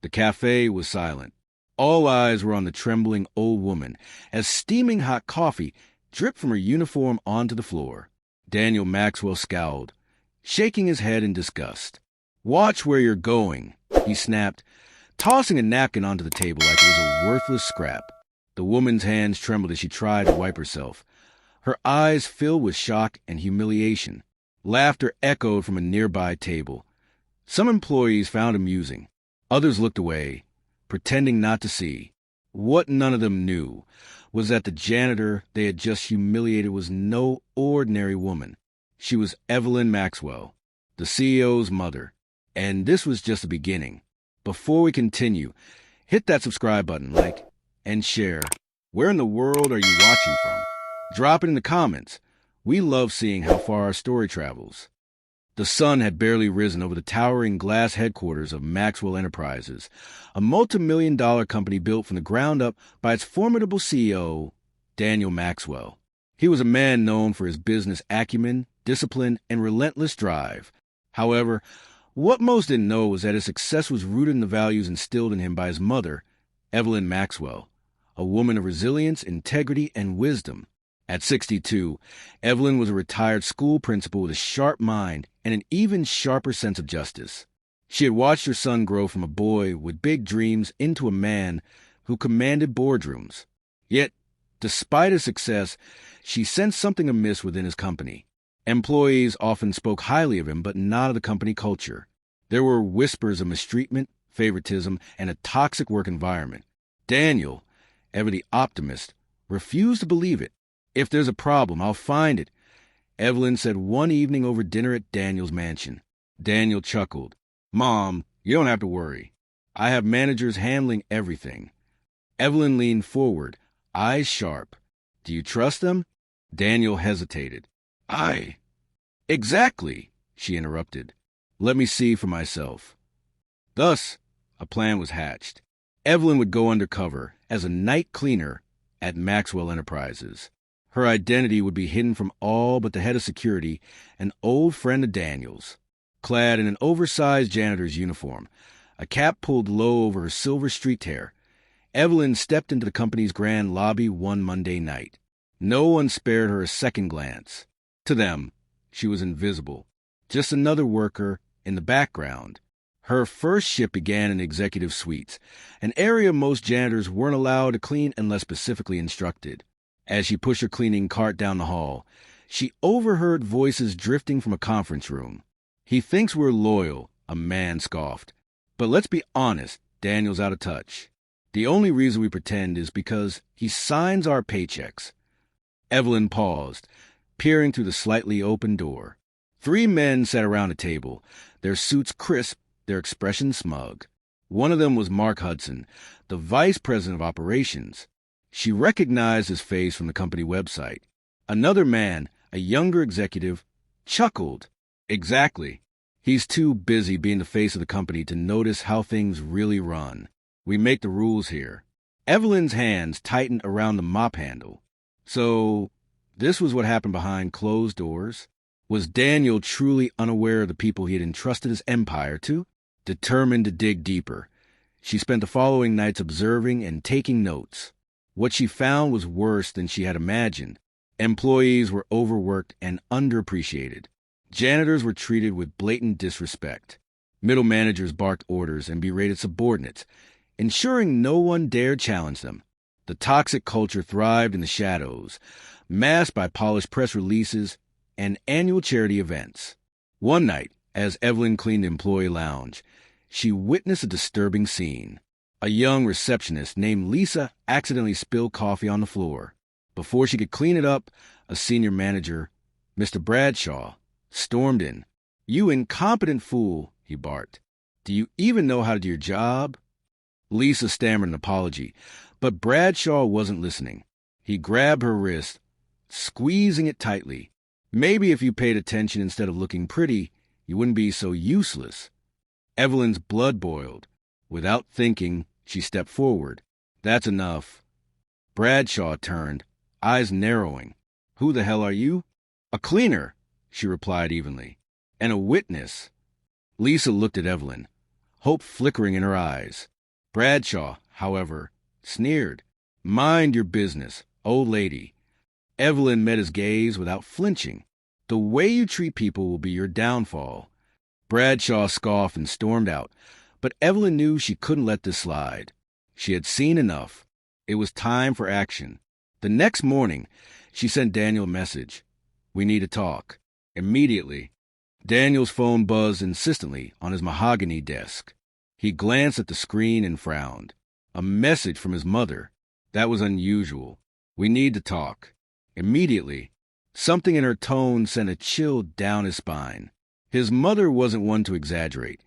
The cafe was silent. All eyes were on the trembling old woman as steaming hot coffee dripped from her uniform onto the floor. Daniel Maxwell scowled, shaking his head in disgust. "Watch where you're going," he snapped, tossing a napkin onto the table like it was a worthless scrap. The woman's hands trembled as she tried to wipe herself. Her eyes filled with shock and humiliation. Laughter echoed from a nearby table. Some employees found it amusing. Others looked away, pretending not to see. What none of them knew was that the janitor they had just humiliated was no ordinary woman. She was Evelyn Maxwell, the CEO's mother. And this was just the beginning. Before we continue, hit that subscribe button, like, and share. Where in the world are you watching from? Drop it in the comments. We love seeing how far our story travels. The sun had barely risen over the towering glass headquarters of Maxwell Enterprises, a multi-million-dollar company built from the ground up by its formidable CEO, Daniel Maxwell. He was a man known for his business acumen, discipline, and relentless drive. However, what most didn't know was that his success was rooted in the values instilled in him by his mother, Evelyn Maxwell, a woman of resilience, integrity, and wisdom. At 62, Evelyn was a retired school principal with a sharp mind and an even sharper sense of justice. She had watched her son grow from a boy with big dreams into a man who commanded boardrooms. Yet, despite his success, she sensed something amiss within his company. Employees often spoke highly of him, but not of the company culture. There were whispers of mistreatment, favoritism, and a toxic work environment. Daniel, ever the optimist, refused to believe it. "If there's a problem, I'll find it," Evelyn said one evening over dinner at Daniel's mansion. Daniel chuckled. "Mom, you don't have to worry. I have managers handling everything." Evelyn leaned forward, eyes sharp. "Do you trust them?" Daniel hesitated. Exactly," she interrupted. "Let me see for myself." Thus, a plan was hatched. Evelyn would go undercover as a night cleaner at Maxwell Enterprises. Her identity would be hidden from all but the head of security, an old friend of Daniel's. Clad in an oversized janitor's uniform, a cap pulled low over her silver streaked hair, Evelyn stepped into the company's grand lobby one Monday night. No one spared her a second glance. To them, she was invisible, just another worker in the background. Her first shift began in executive suites, an area most janitors weren't allowed to clean unless specifically instructed. As she pushed her cleaning cart down the hall, she overheard voices drifting from a conference room. "He thinks we're loyal," a man scoffed. "But let's be honest, Daniel's out of touch. The only reason we pretend is because he signs our paychecks." Evelyn paused, peering through the slightly open door. 3 men sat around a table, their suits crisp, their expressions smug. One of them was Mark Hudson, the vice president of operations. She recognized his face from the company website. Another man, a younger executive, chuckled. "Exactly. He's too busy being the face of the company to notice how things really run. We make the rules here." Evelyn's hands tightened around the mop handle. So, this was what happened behind closed doors? Was Daniel truly unaware of the people he had entrusted his empire to? Determined to dig deeper, she spent the following nights observing and taking notes. What she found was worse than she had imagined. Employees were overworked and underappreciated. Janitors were treated with blatant disrespect. Middle managers barked orders and berated subordinates, ensuring no one dared challenge them. The toxic culture thrived in the shadows, masked by polished press releases and annual charity events. One night, as Evelyn cleaned the employee lounge, she witnessed a disturbing scene. A young receptionist named Lisa accidentally spilled coffee on the floor. Before she could clean it up, a senior manager, Mr. Bradshaw, stormed in. "You incompetent fool," he barked. "Do you even know how to do your job?" Lisa stammered an apology, but Bradshaw wasn't listening. He grabbed her wrist, squeezing it tightly. "Maybe if you paid attention instead of looking pretty, you wouldn't be so useless." Evelyn's blood boiled. Without thinking, she stepped forward. "That's enough." Bradshaw turned, eyes narrowing. "Who the hell are you?" "A cleaner," she replied evenly. "And a witness." Lisa looked at Evelyn, hope flickering in her eyes. Bradshaw, however, sneered. "Mind your business, old lady." Evelyn met his gaze without flinching. "The way you treat people will be your downfall." Bradshaw scoffed and stormed out, but Evelyn knew she couldn't let this slide. She had seen enough. It was time for action. The next morning, she sent Daniel a message. "We need to talk." Immediately, Daniel's phone buzzed insistently on his mahogany desk. He glanced at the screen and frowned. A message from his mother. That was unusual. "We need to talk." Immediately, something in her tone sent a chill down his spine. His mother wasn't one to exaggerate,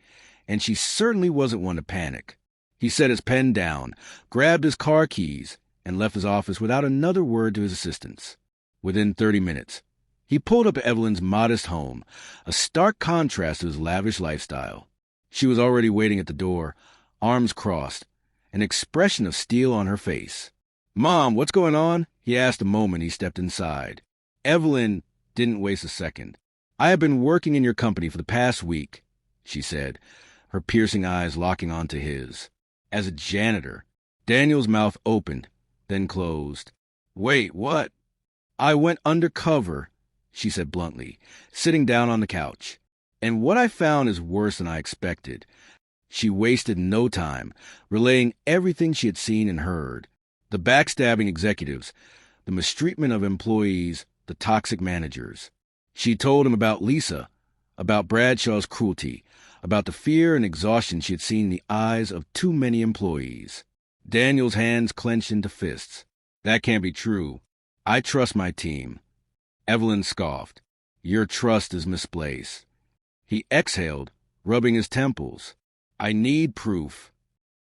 and she certainly wasn't one to panic. He set his pen down, grabbed his car keys, and left his office without another word to his assistants. Within 30 minutes, he pulled up at Evelyn's modest home, a stark contrast to his lavish lifestyle. She was already waiting at the door, arms crossed, an expression of steel on her face. "Mom, what's going on?" he asked the moment he stepped inside. Evelyn didn't waste a second. "I have been working in your company for the past week," she said, her piercing eyes locking onto his. "As a janitor." Daniel's mouth opened, then closed. "Wait, what?" "I went undercover," she said bluntly, sitting down on the couch. "And what I found is worse than I expected." She wasted no time, relaying everything she had seen and heard. The backstabbing executives, the mistreatment of employees, the toxic managers. She told him about Lisa, about Bradshaw's cruelty, about the fear and exhaustion she had seen in the eyes of too many employees. Daniel's hands clenched into fists. "That can't be true. I trust my team." Evelyn scoffed. "Your trust is misplaced." He exhaled, rubbing his temples. "I need proof."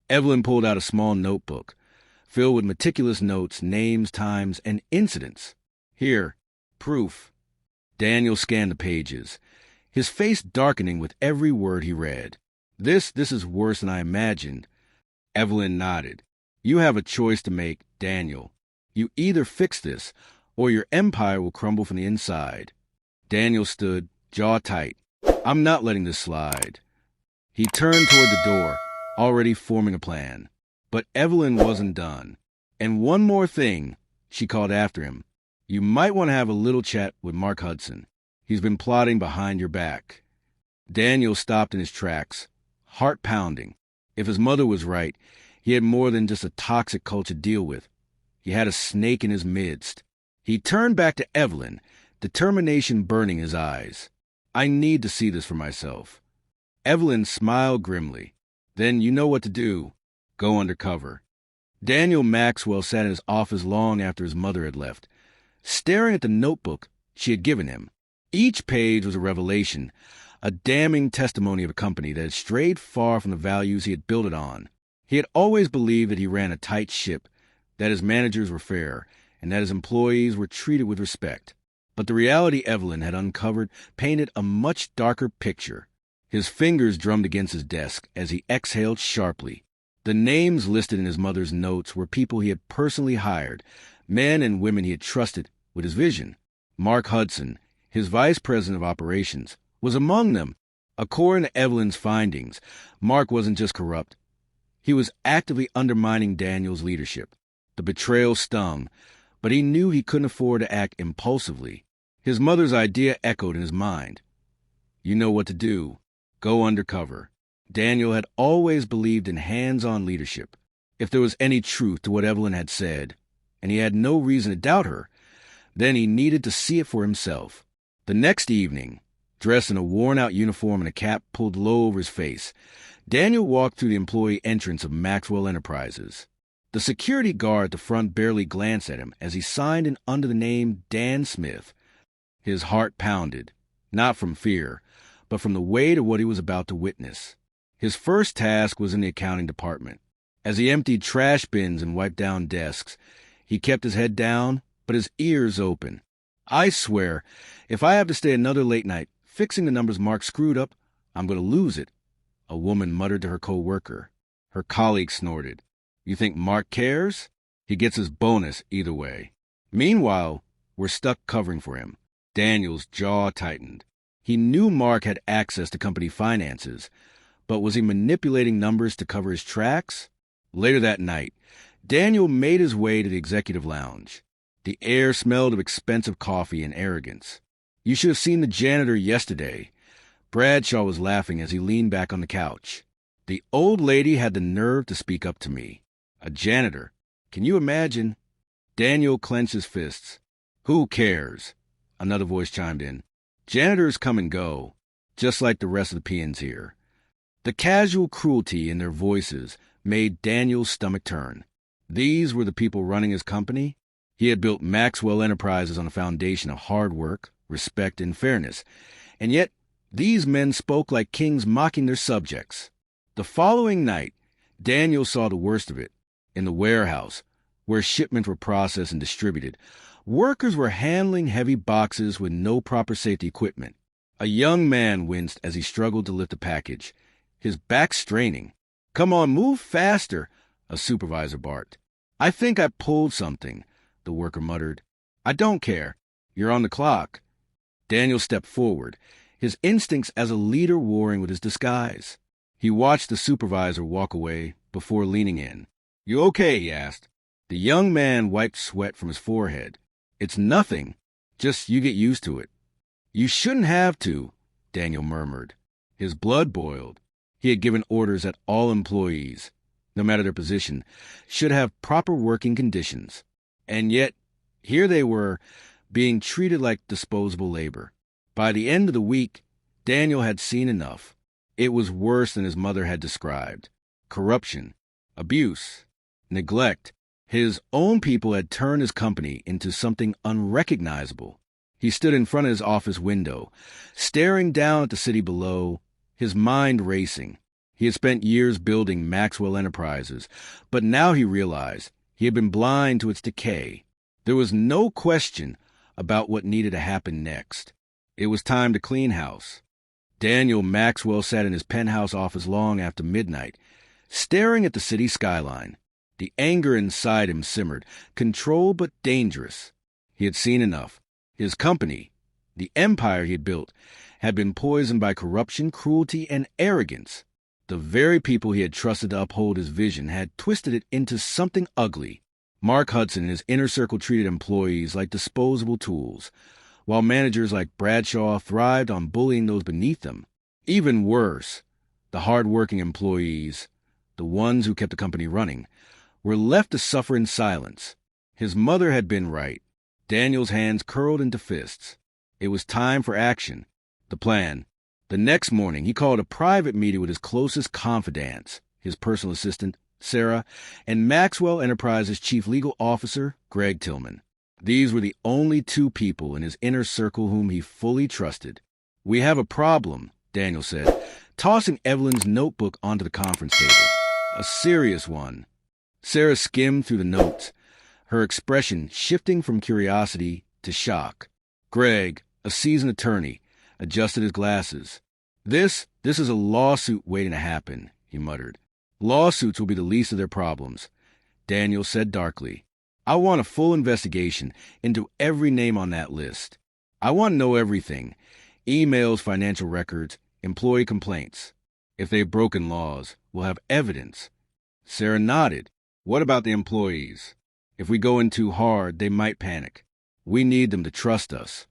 Evelyn pulled out a small notebook, filled with meticulous notes, names, times, and incidents. "Here, proof." Daniel scanned the pages, his face darkening with every word he read. This is worse than I imagined." Evelyn nodded. "You have a choice to make, Daniel. You either fix this, or your empire will crumble from the inside." Daniel stood, jaw tight. "I'm not letting this slide." He turned toward the door, already forming a plan. But Evelyn wasn't done. "And one more thing," she called after him. "You might want to have a little chat with Mark Hudson. He's been plotting behind your back." Daniel stopped in his tracks, heart pounding. If his mother was right, he had more than just a toxic culture to deal with. He had a snake in his midst. He turned back to Evelyn, determination burning his eyes. "I need to see this for myself." Evelyn smiled grimly. "Then you know what to do. Go undercover." Daniel Maxwell sat in his office long after his mother had left, staring at the notebook she had given him. Each page was a revelation, a damning testimony of a company that had strayed far from the values he had built it on. He had always believed that he ran a tight ship, that his managers were fair, and that his employees were treated with respect. But the reality Evelyn had uncovered painted a much darker picture. His fingers drummed against his desk as he exhaled sharply. The names listed in his mother's notes were people he had personally hired, men and women he had trusted with his vision. Mark Hudson, his vice president of operations, was among them. According to Evelyn's findings, Mark wasn't just corrupt. He was actively undermining Daniel's leadership. The betrayal stung, but he knew he couldn't afford to act impulsively. His mother's idea echoed in his mind. "You know what to do. Go undercover." Daniel had always believed in hands-on leadership. If there was any truth to what Evelyn had said, and he had no reason to doubt her, then he needed to see it for himself. The next evening, dressed in a worn-out uniform and a cap pulled low over his face, Daniel walked through the employee entrance of Maxwell Enterprises. The security guard at the front barely glanced at him as he signed in under the name Dan Smith. His heart pounded, not from fear, but from the weight of what he was about to witness. His first task was in the accounting department. As he emptied trash bins and wiped down desks, he kept his head down, but his ears open. "I swear, if I have to stay another late night fixing the numbers Mark screwed up, I'm going to lose it," a woman muttered to her co-worker. Her colleague snorted. "You think Mark cares? He gets his bonus either way." Meanwhile, we're stuck covering for him. Daniel's jaw tightened. He knew Mark had access to company finances, but was he manipulating numbers to cover his tracks? Later that night, Daniel made his way to the executive lounge. The air smelled of expensive coffee and arrogance. "You should have seen the janitor yesterday." Bradshaw was laughing as he leaned back on the couch. "The old lady had the nerve to speak up to me. A janitor. Can you imagine?" Daniel clenched his fists. "Who cares?" Another voice chimed in. "Janitors come and go, just like the rest of the peons here." The casual cruelty in their voices made Daniel's stomach turn. These were the people running his company? He had built Maxwell Enterprises on a foundation of hard work, respect, and fairness, and yet these men spoke like kings mocking their subjects. The following night, Daniel saw the worst of it. In the warehouse, where shipments were processed and distributed, workers were handling heavy boxes with no proper safety equipment. A young man winced as he struggled to lift a package, his back straining. "Come on, move faster," a supervisor barked. "I think I pulled something," the worker muttered. "I don't care. You're on the clock." Daniel stepped forward, his instincts as a leader warring with his disguise. He watched the supervisor walk away before leaning in. "You okay?" he asked. The young man wiped sweat from his forehead. "It's nothing. Just you get used to it." "You shouldn't have to," Daniel murmured. His blood boiled. He had given orders that all employees, no matter their position, should have proper working conditions. And yet, here they were, being treated like disposable labor. By the end of the week, Daniel had seen enough. It was worse than his mother had described. Corruption, abuse, neglect. His own people had turned his company into something unrecognizable. He stood in front of his office window, staring down at the city below, his mind racing. He had spent years building Maxwell Enterprises, but now he realized he had been blind to its decay. There was no question about what needed to happen next. It was time to clean house. Daniel Maxwell sat in his penthouse office long after midnight, staring at the city skyline. The anger inside him simmered, controlled but dangerous. He had seen enough. His company, the empire he had built, had been poisoned by corruption, cruelty, and arrogance. The very people he had trusted to uphold his vision had twisted it into something ugly. Mark Hudson and his inner circle treated employees like disposable tools, while managers like Bradshaw thrived on bullying those beneath them. Even worse, the hard-working employees, the ones who kept the company running, were left to suffer in silence. His mother had been right. Daniel's hands curled into fists. It was time for action. The plan. The next morning, he called a private meeting with his closest confidants, his personal assistant, Sarah, and Maxwell Enterprises' chief legal officer, Greg Tillman. These were the only two people in his inner circle whom he fully trusted. "We have a problem," Daniel said, tossing Evelyn's notebook onto the conference table. "A serious one." Sarah skimmed through the notes, her expression shifting from curiosity to shock. Greg, a seasoned attorney, adjusted his glasses. This is a lawsuit waiting to happen," he muttered. "Lawsuits will be the least of their problems," Daniel said darkly. "I want a full investigation into every name on that list. I want to know everything: emails, financial records, employee complaints. If they've broken laws, we'll have evidence." Sarah nodded. "What about the employees? If we go in too hard, they might panic. We need them to trust us."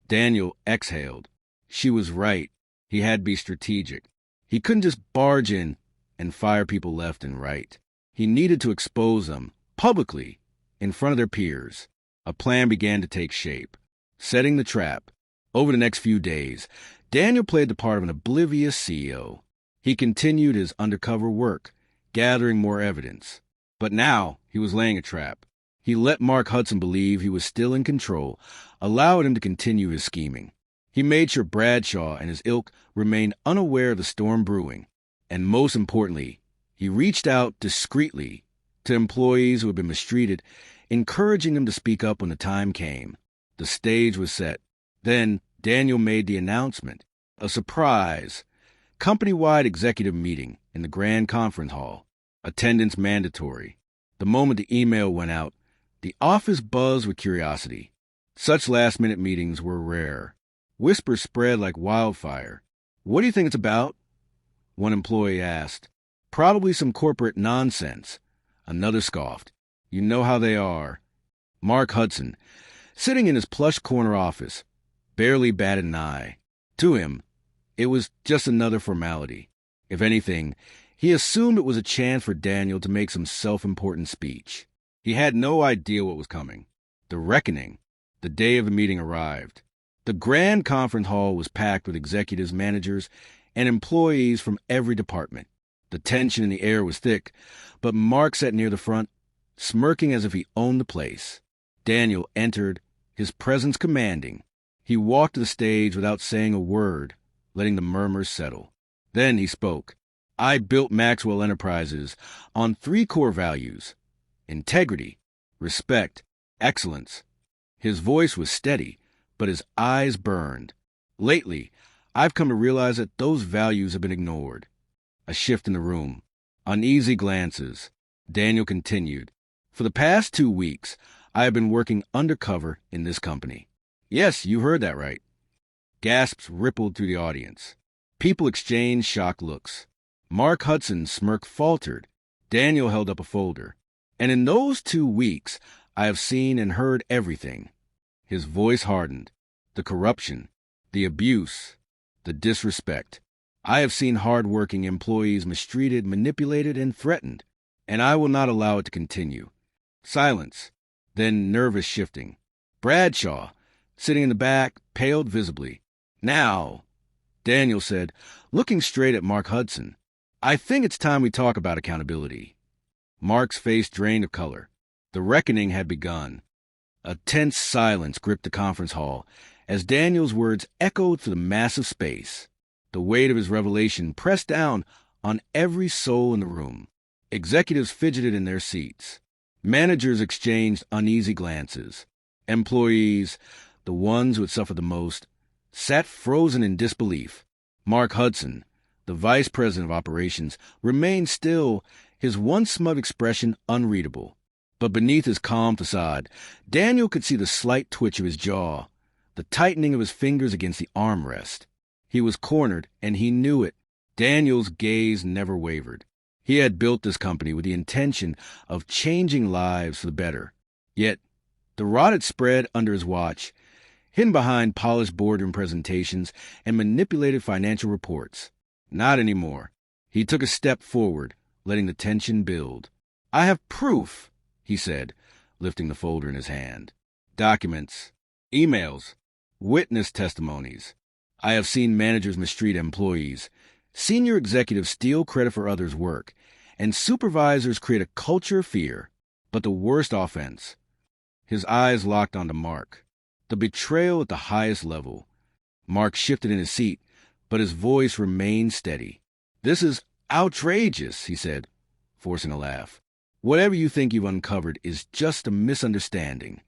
Daniel exhaled. She was right. He had to be strategic. He couldn't just barge in and fire people left and right. He needed to expose them, publicly, in front of their peers. A plan began to take shape. Setting the trap. Over the next few days, Daniel played the part of an oblivious CEO. He continued his undercover work, gathering more evidence. But now he was laying a trap. He let Mark Hudson believe he was still in control, allowed him to continue his scheming. He made sure Bradshaw and his ilk remained unaware of the storm brewing. And most importantly, he reached out discreetly to employees who had been mistreated, encouraging them to speak up when the time came. The stage was set. Then Daniel made the announcement. A surprise, company-wide executive meeting in the Grand Conference Hall. Attendance mandatory. The moment the email went out, the office buzzed with curiosity. Such last-minute meetings were rare. Whispers spread like wildfire. "What do you think it's about?" one employee asked. Probably some corporate nonsense. Another scoffed. You know how they are. Mark Hudson, sitting in his plush corner office, barely batted an eye. To him, it was just another formality. If anything, he assumed it was a chance for Daniel to make some self-important speech. He had no idea what was coming. The reckoning. The day of the meeting arrived. The grand conference hall was packed with executives, managers, and employees from every department. The tension in the air was thick, but Mark sat near the front, smirking as if he owned the place. Daniel entered, his presence commanding. He walked to the stage without saying a word, letting the murmurs settle. Then he spoke. I built Maxwell Enterprises on 3 core values: integrity, respect, excellence. His voice was steady, but his eyes burned. Lately, I've come to realize that those values have been ignored. A shift in the room. Uneasy glances. Daniel continued. For the past 2 weeks, I have been working undercover in this company. Yes, you heard that right. Gasps rippled through the audience. People exchanged shocked looks. Mark Hudson's smirk faltered. Daniel held up a folder. And in those 2 weeks, I have seen and heard everything. His voice hardened. The corruption, the abuse, the disrespect. I have seen hard-working employees mistreated, manipulated, and threatened, and I will not allow it to continue. Silence, then nervous shifting. Bradshaw, sitting in the back, paled visibly. Now, Daniel said, looking straight at Mark Hudson, I think it's time we talk about accountability. Mark's face drained of color. The reckoning had begun. A tense silence gripped the conference hall as Daniel's words echoed through the massive space. The weight of his revelation pressed down on every soul in the room. Executives fidgeted in their seats. Managers exchanged uneasy glances. Employees, the ones who had suffered the most, sat frozen in disbelief. Mark Hudson, the vice president of operations, remained still, his once smug expression unreadable. But beneath his calm facade, Daniel could see the slight twitch of his jaw, the tightening of his fingers against the armrest. He was cornered, and he knew it. Daniel's gaze never wavered. He had built this company with the intention of changing lives for the better. Yet, the rot had spread under his watch, hidden behind polished boardroom presentations and manipulated financial reports. Not anymore. He took a step forward, letting the tension build. I have proof, he said, lifting the folder in his hand. Documents, emails, witness testimonies. I have seen managers mistreat employees, senior executives steal credit for others' work, and supervisors create a culture of fear. But the worst offense. His eyes locked onto Mark. The betrayal at the highest level. Mark shifted in his seat, but his voice remained steady. This is outrageous, he said, forcing a laugh. Whatever you think you've uncovered is just a misunderstanding.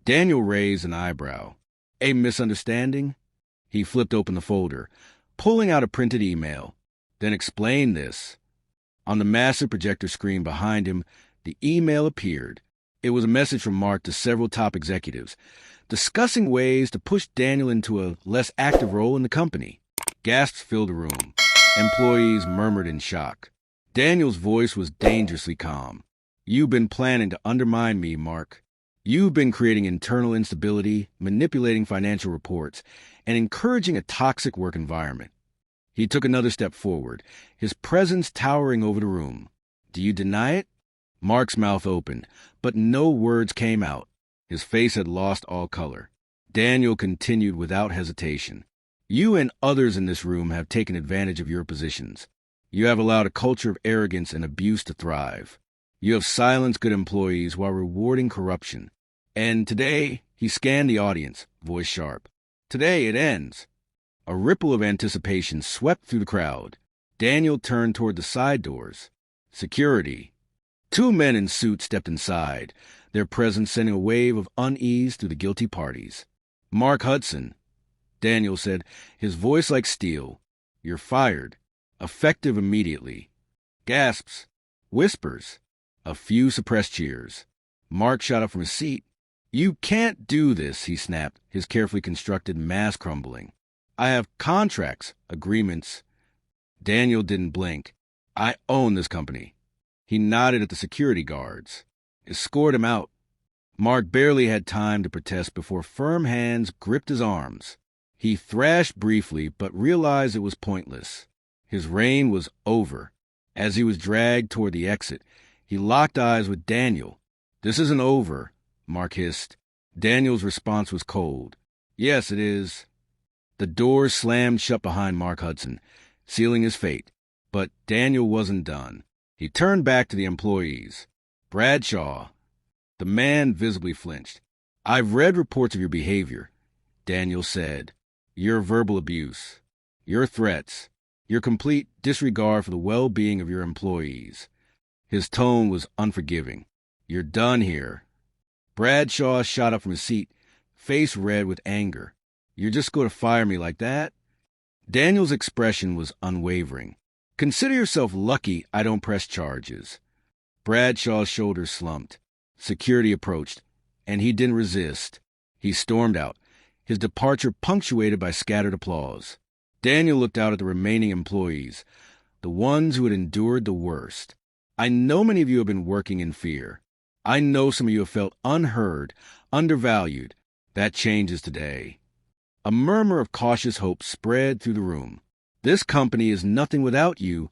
Daniel raised an eyebrow. A misunderstanding? He flipped open the folder, pulling out a printed email. Then explain this. On the massive projector screen behind him, the email appeared. It was a message from Mark to several top executives, discussing ways to push Daniel into a less active role in the company. Gasps filled the room. Employees murmured in shock. Daniel's voice was dangerously calm. You've been planning to undermine me, Mark. You've been creating internal instability, manipulating financial reports, and encouraging a toxic work environment. He took another step forward, his presence towering over the room. Do you deny it? Mark's mouth opened, but no words came out. His face had lost all color. Daniel continued without hesitation. You and others in this room have taken advantage of your positions. You have allowed a culture of arrogance and abuse to thrive. You have silenced good employees while rewarding corruption. And today, he scanned the audience, voice sharp. Today it ends. A ripple of anticipation swept through the crowd. Daniel turned toward the side doors. Security. 2 men in suits stepped inside, their presence sending a wave of unease through the guilty parties. Mark Hudson, Daniel said, his voice like steel. You're fired. Effective immediately. Gasps. Whispers. A few suppressed cheers. Mark shot up from his seat. You can't do this, he snapped, his carefully constructed mask crumbling. I have contracts, agreements. Daniel didn't blink. I own this company. He nodded at the security guards. Escort him out. Mark barely had time to protest before firm hands gripped his arms. He thrashed briefly, but realized it was pointless. His reign was over. As he was dragged toward the exit, he locked eyes with Daniel. "This isn't over," Mark hissed. Daniel's response was cold. "Yes, it is." The doors slammed shut behind Mark Hudson, sealing his fate. But Daniel wasn't done. He turned back to the employees. "Bradshaw." The man visibly flinched. "I've read reports of your behavior," Daniel said. "Your verbal abuse, your threats, your complete disregard for the well-being of your employees." His tone was unforgiving. "You're done here." Bradshaw shot up from his seat, face red with anger. "You're just going to fire me like that?" Daniel's expression was unwavering. "Consider yourself lucky I don't press charges." Bradshaw's shoulders slumped. Security approached, and he didn't resist. He stormed out, his departure punctuated by scattered applause. Daniel looked out at the remaining employees, the ones who had endured the worst. "I know many of you have been working in fear. I know some of you have felt unheard, undervalued. That changes today." A murmur of cautious hope spread through the room. "This company is nothing without you,"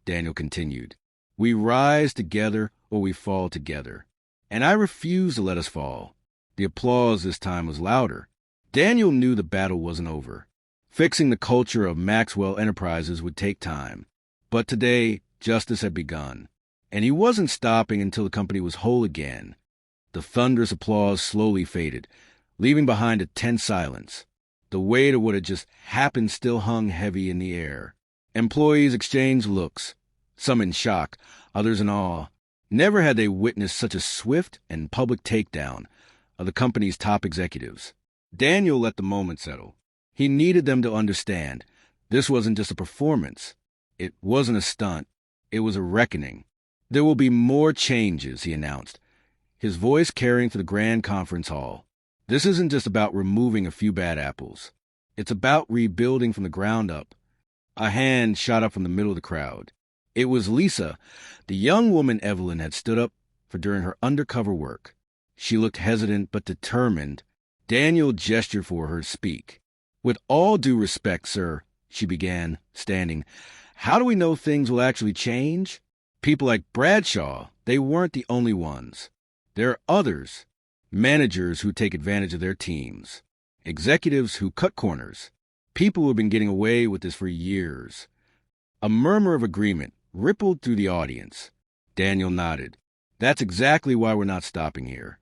Daniel continued. "We rise together or we fall together. And I refuse to let us fall." The applause this time was louder. Daniel knew the battle wasn't over. Fixing the culture of Maxwell Enterprises would take time. But today, justice had begun. And he wasn't stopping until the company was whole again. The thunderous applause slowly faded, leaving behind a tense silence. The weight of what had just happened still hung heavy in the air. Employees exchanged looks, some in shock, others in awe. Never had they witnessed such a swift and public takedown of the company's top executives. Daniel let the moment settle. He needed them to understand this wasn't just a performance. It wasn't a stunt. It was a reckoning. "There will be more changes," he announced, his voice carrying through the grand conference hall. "This isn't just about removing a few bad apples. It's about rebuilding from the ground up." A hand shot up from the middle of the crowd. It was Lisa, the young woman Evelyn had stood up for during her undercover work. She looked hesitant but determined. Daniel gestured for her to speak. "With all due respect, sir," she began, standing, "how do we know things will actually change? People like Bradshaw, they weren't the only ones. There are others. Managers who take advantage of their teams. Executives who cut corners. People who have been getting away with this for years." A murmur of agreement rippled through the audience. Daniel nodded. "That's exactly why we're not stopping here."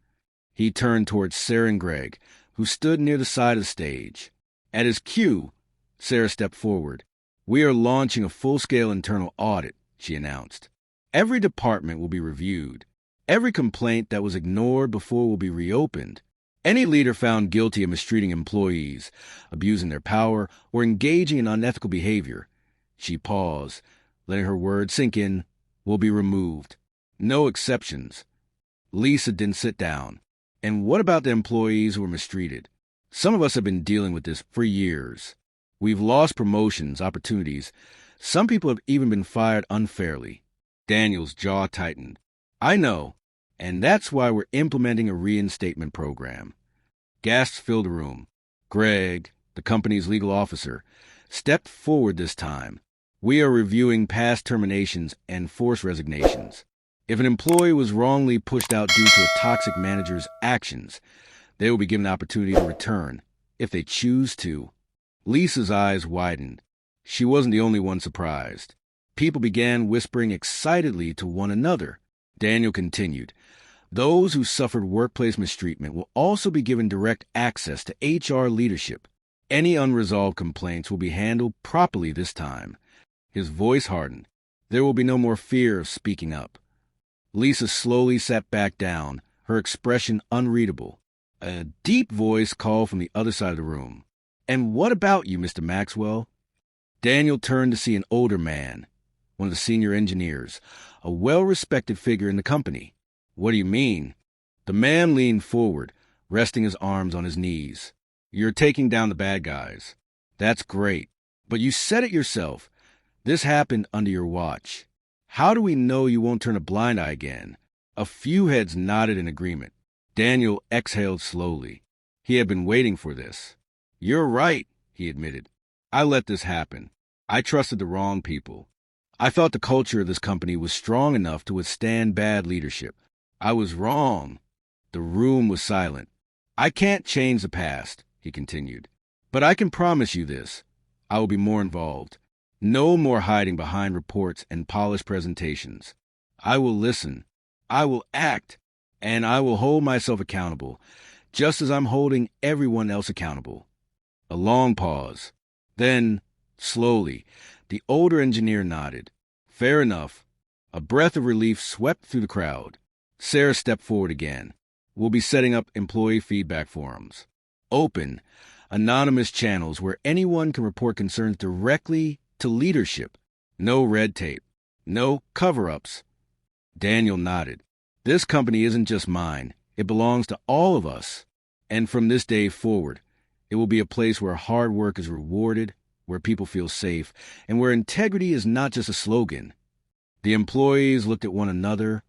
He turned towards Sarah and Greg, who stood near the side of the stage. At his cue, Sarah stepped forward. "We are launching a full-scale internal audit," she announced. "Every department will be reviewed. Every complaint that was ignored before will be reopened. Any leader found guilty of mistreating employees, abusing their power, or engaging in unethical behavior," she paused, letting her words sink in, "will be removed. No exceptions." Lisa didn't sit down. "And what about the employees who were mistreated? Some of us have been dealing with this for years. We've lost promotions, opportunities. Some people have even been fired unfairly." Daniel's jaw tightened. "I know, and that's why we're implementing a reinstatement program." Gasps filled the room. Greg, the company's legal officer, stepped forward this time. "We are reviewing past terminations and forced resignations. If an employee was wrongly pushed out due to a toxic manager's actions, they will be given the opportunity to return, if they choose to." Lisa's eyes widened. She wasn't the only one surprised. People began whispering excitedly to one another. Daniel continued. "Those who suffered workplace mistreatment will also be given direct access to HR leadership. Any unresolved complaints will be handled properly this time." His voice hardened. "There will be no more fear of speaking up." Lisa slowly sat back down, her expression unreadable. A deep voice called from the other side of the room. "And what about you, Mr. Maxwell?" Daniel turned to see an older man, one of the senior engineers, a well-respected figure in the company. "What do you mean?" The man leaned forward, resting his arms on his knees. "You're taking down the bad guys. That's great. But you said it yourself. This happened under your watch. How do we know you won't turn a blind eye again? A few heads nodded in agreement. Daniel exhaled slowly. He had been waiting for this. You're right, he admitted. I let this happen. I trusted the wrong people. I thought the culture of this company was strong enough to withstand bad leadership. I was wrong. The room was silent. I can't change the past, he continued. But I can promise you this. I will be more involved. No more hiding behind reports and polished presentations. I will listen. I will act. And I will hold myself accountable, just as I'm holding everyone else accountable. A long pause. Then, slowly, the older engineer nodded. Fair enough. A breath of relief swept through the crowd. Sarah stepped forward again. We'll be setting up employee feedback forums. Open, anonymous channels where anyone can report concerns directly to leadership. No red tape. No cover-ups. Daniel nodded. This company isn't just mine. It belongs to all of us. And from this day forward, it will be a place where hard work is rewarded, where people feel safe, and where integrity is not just a slogan. The employees looked at one another,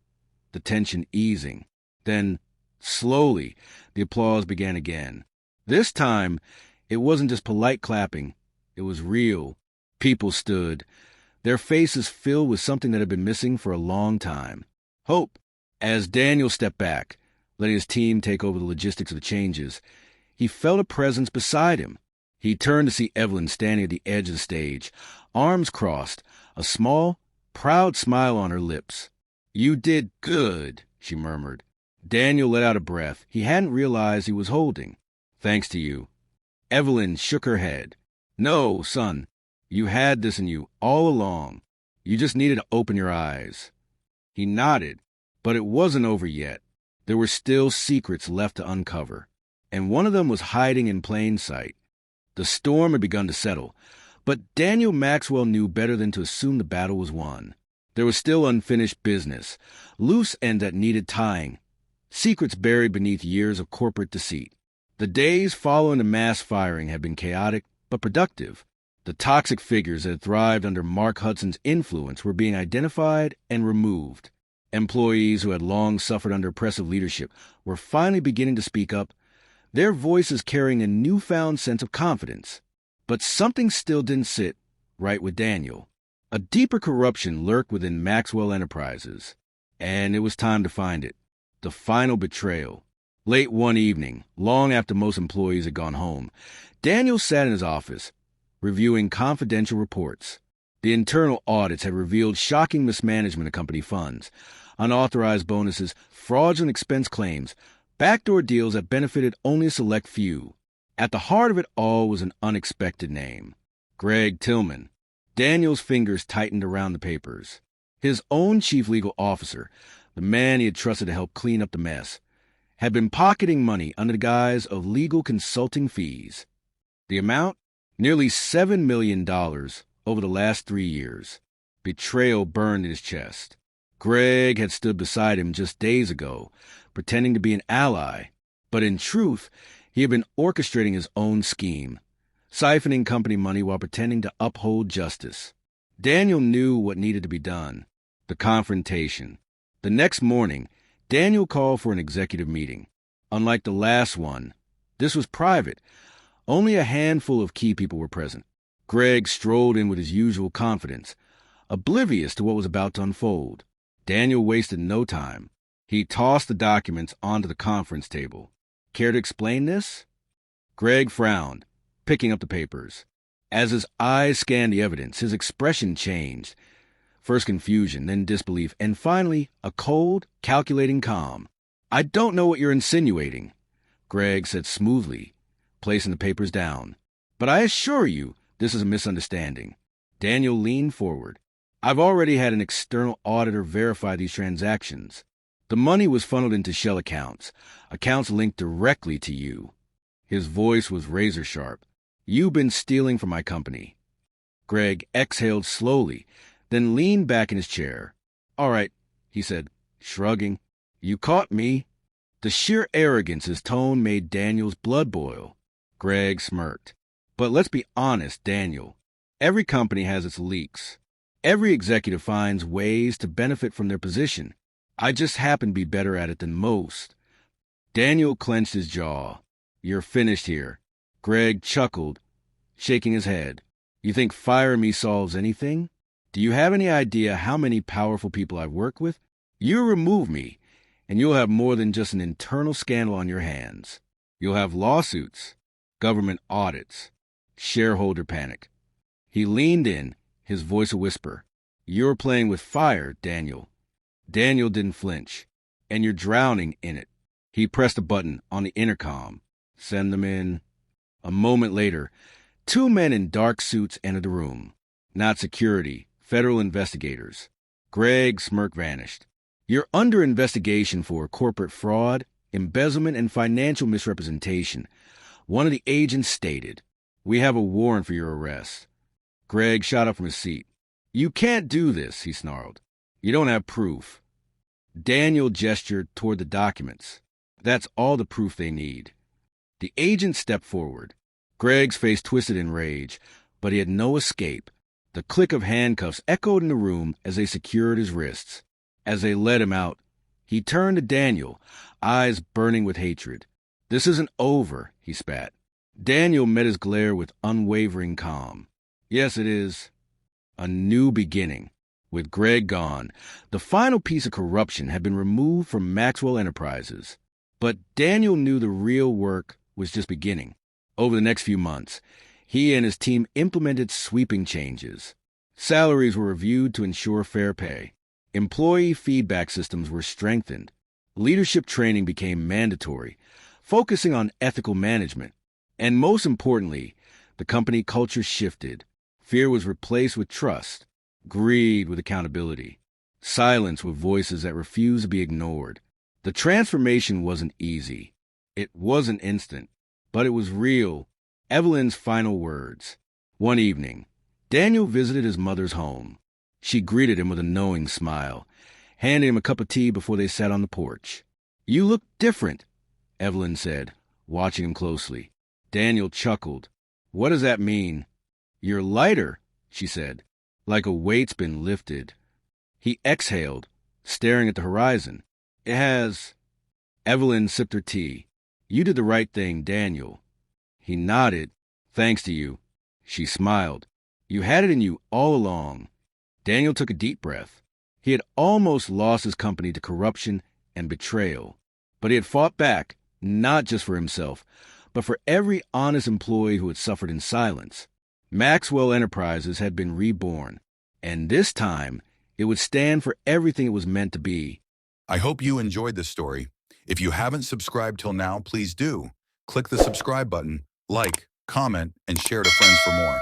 the tension easing. Then, slowly, the applause began again. This time, it wasn't just polite clapping. It was real. People stood, their faces filled with something that had been missing for a long time. Hope. As Daniel stepped back, letting his team take over the logistics of the changes, he felt a presence beside him. He turned to see Evelyn standing at the edge of the stage, arms crossed, a small, proud smile on her lips. You did good, she murmured. Daniel let out a breath he hadn't realized he was holding. Thanks to you. Evelyn shook her head. No, son, you had this in you all along. You just needed to open your eyes. He nodded, but it wasn't over yet. There were still secrets left to uncover, and one of them was hiding in plain sight. The storm had begun to settle, but Daniel Maxwell knew better than to assume the battle was won. There was still unfinished business, loose ends that needed tying, secrets buried beneath years of corporate deceit. The days following the mass firing had been chaotic but productive. The toxic figures that had thrived under Mark Hudson's influence were being identified and removed. Employees who had long suffered under oppressive leadership were finally beginning to speak up, their voices carrying a newfound sense of confidence. But something still didn't sit right with Daniel. A deeper corruption lurked within Maxwell Enterprises, and it was time to find it. The final betrayal. Late one evening, long after most employees had gone home, Daniel sat in his office, reviewing confidential reports. The internal audits had revealed shocking mismanagement of company funds, unauthorized bonuses, fraudulent expense claims, backdoor deals that benefited only a select few. At the heart of it all was an unexpected name. Greg Tillman. Daniel's fingers tightened around the papers. His own chief legal officer, the man he had trusted to help clean up the mess, had been pocketing money under the guise of legal consulting fees. The amount? Nearly $7 million over the last 3 years. Betrayal burned in his chest. Greg had stood beside him just days ago, pretending to be an ally, but in truth, he had been orchestrating his own scheme, siphoning company money while pretending to uphold justice. Daniel knew what needed to be done. The confrontation. The next morning, Daniel called for an executive meeting. Unlike the last one, this was private. Only a handful of key people were present. Greg strolled in with his usual confidence, oblivious to what was about to unfold. Daniel wasted no time. He tossed the documents onto the conference table. Care to explain this? Greg frowned, picking up the papers. As his eyes scanned the evidence, his expression changed. First confusion, then disbelief, and finally a cold, calculating calm. I don't know what you're insinuating, Greg said smoothly, placing the papers down. But I assure you, this is a misunderstanding. Daniel leaned forward. I've already had an external auditor verify these transactions. The money was funneled into shell accounts linked directly to you. His voice was razor sharp. You've been stealing from my company. Greg exhaled slowly, then leaned back in his chair. All right, he said, shrugging. You caught me. The sheer arrogance his tone made Daniel's blood boil. Greg smirked. But let's be honest, Daniel. Every company has its leaks. Every executive finds ways to benefit from their position. I just happen to be better at it than most. Daniel clenched his jaw. You're finished here. Greg chuckled, shaking his head. You think firing me solves anything? Do you have any idea how many powerful people I've worked with? You remove me, and you'll have more than just an internal scandal on your hands. You'll have lawsuits, government audits, shareholder panic. He leaned in, his voice a whisper. You're playing with fire, Daniel. Daniel didn't flinch. And you're drowning in it. He pressed a button on the intercom. Send them in. A moment later, two men in dark suits entered the room. Not security, federal investigators. Greg's smirk vanished. You're under investigation for corporate fraud, embezzlement, and financial misrepresentation. One of the agents stated, we have a warrant for your arrest. Greg shot up from his seat. You can't do this, he snarled. You don't have proof. Daniel gestured toward the documents. That's all the proof they need. The agent stepped forward. Greg's face twisted in rage, but he had no escape. The click of handcuffs echoed in the room as they secured his wrists. As they led him out, he turned to Daniel, eyes burning with hatred. This isn't over, he spat. Daniel met his glare with unwavering calm. Yes, it is. A new beginning. With Greg gone, the final piece of corruption had been removed from Maxwell Enterprises. But Daniel knew the real work was just beginning. Over the next few months, he and his team implemented sweeping changes. Salaries were reviewed to ensure fair pay. Employee feedback systems were strengthened. Leadership training became mandatory, focusing on ethical management. And most importantly, the company culture shifted. Fear was replaced with trust, greed with accountability, silence with voices that refused to be ignored. The transformation wasn't easy. It wasn't instant, but it was real. Evelyn's final words. One evening, Daniel visited his mother's home. She greeted him with a knowing smile, handed him a cup of tea before they sat on the porch. You look different, Evelyn said, watching him closely. Daniel chuckled. What does that mean? You're lighter, she said, like a weight's been lifted. He exhaled, staring at the horizon. It has... Evelyn sipped her tea. You did the right thing, Daniel. He nodded. Thanks to you. She smiled. You had it in you all along. Daniel took a deep breath. He had almost lost his company to corruption and betrayal. But he had fought back, not just for himself, but for every honest employee who had suffered in silence. Maxwell Enterprises had been reborn, and this time it would stand for everything it was meant to be. I hope you enjoyed this story. If you haven't subscribed till now, please do. Click the subscribe button, like, comment, and share to friends for more.